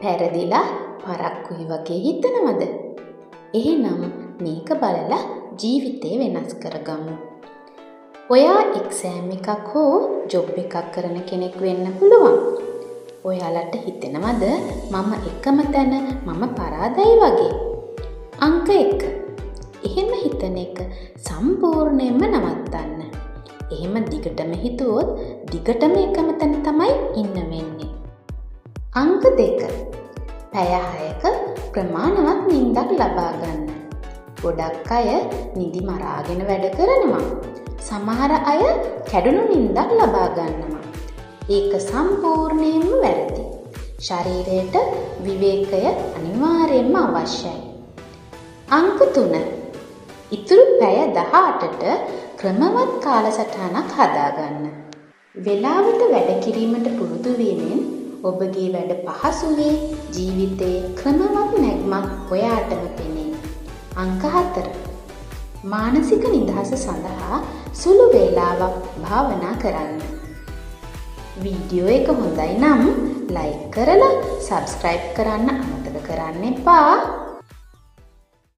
පැරදිලා පරක්කුයි වගේ හිතනවද? එහෙනම් මේක බලලා ජීවිතේ වෙනස් කරගමු. ඔයා එක්සෑම් එකක් හෝ ජොබ් එකක් කරන කෙනෙක් වෙන්න පුළුවන්. ඔයාලට හිතෙනවද මම එකම තැන මම පරාදයි වගේ? අංක 1. එහෙම හිතන එක සම්පූර්ණයෙන්ම නවත්තන්න. එහෙම දිගටම හිතුවොත් දිගටම එකම තැන තමයි ඉන්න වෙන්නේ. අංක 2. පැය 6ක ප්‍රමාණවත් නිින්දක් ලබා ගන්න. ගොඩක් අය නිදි මරාගෙන වැඩ කරනවා. සමහර අය කැඩුණු නිින්දක් ලබා ගන්නවා. ඒක සම්පූර්ණයෙන්ම වැරදි. ශරීරයට විවේකය අනිවාර්යයෙන්ම අවශ්‍යයි. අංක 3. ඉතුරු පැය 18ට ක්‍රමවත් කාලසටහනක් හදාගන්න. වේලාවට වැඩ කිරීමට පුරුදු වීමෙන් ඔබගේ වැඩ පහසු වේ, ජීවිතයේ ක්‍රමවත් නැග්මක් ඔයාටම පෙනේ. අංක 4. මානසික නිදහස සඳහා සුළු වේලාවක් භාවනා කරන්න. වීඩියෝ එක හොඳයි නම් ලයික් කරලා සබ්ස්ක්‍රයිබ් කරන්න අමතක කරන්න එපා.